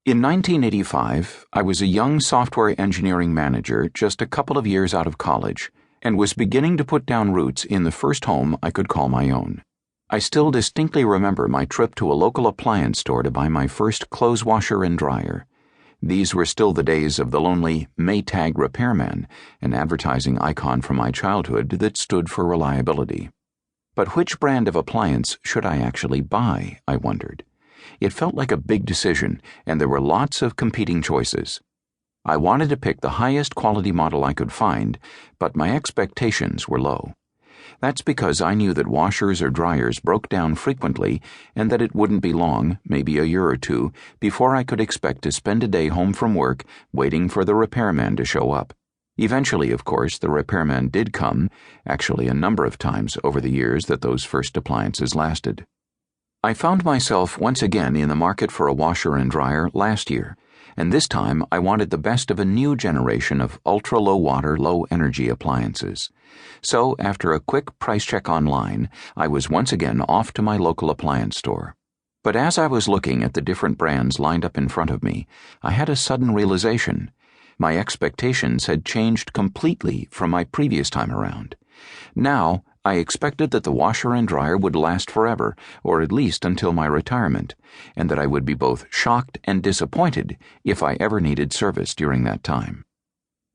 In 1985, I was a young software engineering manager just a couple of years out of college and was beginning to put down roots in the first home I could call my own. I still distinctly remember my trip to a local appliance store to buy my first clothes washer and dryer. These were still the days of the lonely Maytag repairman, an advertising icon from my childhood that stood for reliability. But which brand of appliance should I actually buy, I wondered. It felt like a big decision, and there were lots of competing choices. I wanted to pick the highest quality model I could find, but my expectations were low. That's because I knew that washers or dryers broke down frequently and that it wouldn't be long, maybe a year or two, before I could expect to spend a day home from work waiting for the repairman to show up. Eventually, of course, the repairman did come, actually a number of times over the years that those first appliances lasted. I found myself once again in the market for a washer and dryer last year, and this time I wanted the best of a new generation of ultra-low water, low-energy appliances. So, after a quick price check online, I was once again off to my local appliance store. But as I was looking at the different brands lined up in front of me, I had a sudden realization. My expectations had changed completely from my previous time around. Now, I expected that the washer and dryer would last forever, or at least until my retirement, and that I would be both shocked and disappointed if I ever needed service during that time.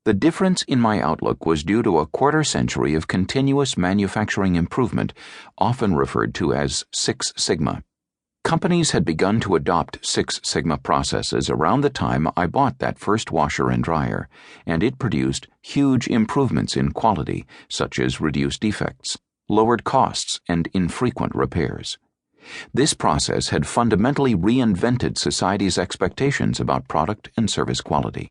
The difference in my outlook was due to a quarter century of continuous manufacturing improvement, often referred to as Six Sigma. Companies had begun to adopt Six Sigma processes around the time I bought that first washer and dryer, and it produced huge improvements in quality, such as reduced defects, lowered costs, and infrequent repairs. This process had fundamentally reinvented society's expectations about product and service quality.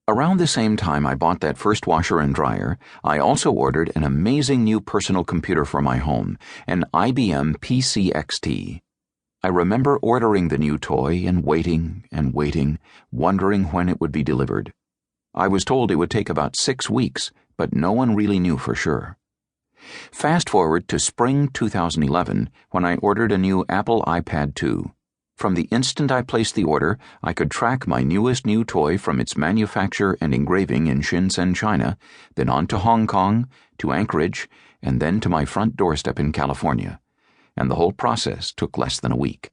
Around the same time I bought that first washer and dryer, I also ordered an amazing new personal computer for my home, an IBM PC-XT. I remember ordering the new toy and waiting, wondering when it would be delivered. I was told it would take about 6 weeks, but no one really knew for sure. Fast forward to spring 2011, when I ordered a new Apple iPad 2. From the instant I placed the order, I could track my newest new toy from its manufacture and engraving in Shenzhen, China, then on to Hong Kong, to Anchorage, and then to my front doorstep in California. And the whole process took less than a week.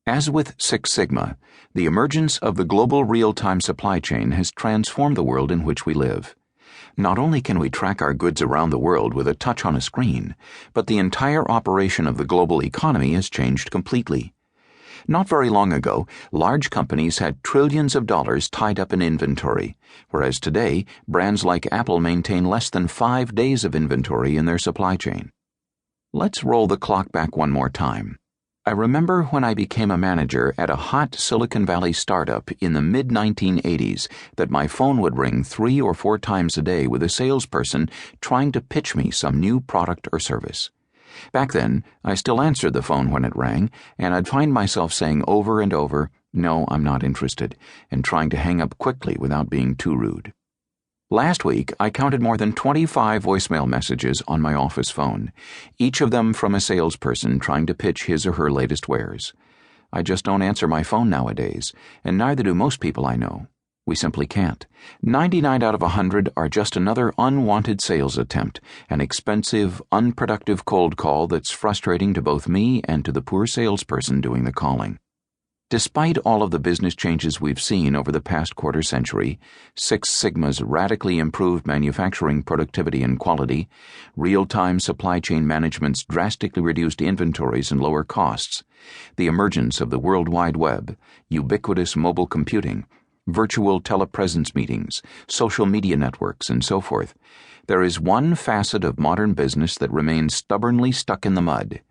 As with Six Sigma, the emergence of the global real-time supply chain has transformed the world in which we live. Not only can we track our goods around the world with a touch on a screen, but the entire operation of the global economy has changed completely. Not very long ago, large companies had trillions of dollars tied up in inventory, whereas today, brands like Apple maintain less than 5 days of inventory in their supply chain. Let's roll the clock back one more time. I remember when I became a manager at a hot Silicon Valley startup in the mid-1980s that my phone would ring 3 or 4 times a day with a salesperson trying to pitch me some new product or service. Back then, I still answered the phone when it rang, and I'd find myself saying over and over, "No, I'm not interested," and trying to hang up quickly without being too rude. Last week, I counted more than 25 voicemail messages on my office phone, each of them from a salesperson trying to pitch his or her latest wares. I just don't answer my phone nowadays, and neither do most people I know. We simply can't. 99 out of 100 are just another unwanted sales attempt, an expensive, unproductive cold call that's frustrating to both me and to the poor salesperson doing the calling. Despite all of the business changes we've seen over the past quarter century, Six Sigma's radically improved manufacturing productivity and quality, real-time supply chain management's drastically reduced inventories and lower costs, the emergence of the World Wide Web, ubiquitous mobile computing, virtual telepresence meetings, social media networks, and so forth, there is one facet of modern business that remains stubbornly stuck in the mud,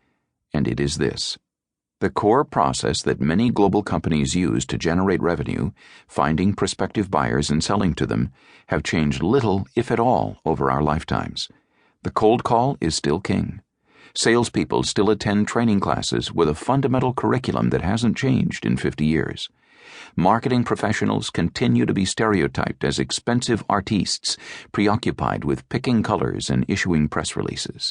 and it is this. The core process that many global companies use to generate revenue, finding prospective buyers and selling to them, have changed little, if at all, over our lifetimes. The cold call is still king. Salespeople still attend training classes with a fundamental curriculum that hasn't changed in 50 years. Marketing professionals continue to be stereotyped as expensive artistes, preoccupied with picking colors and issuing press releases.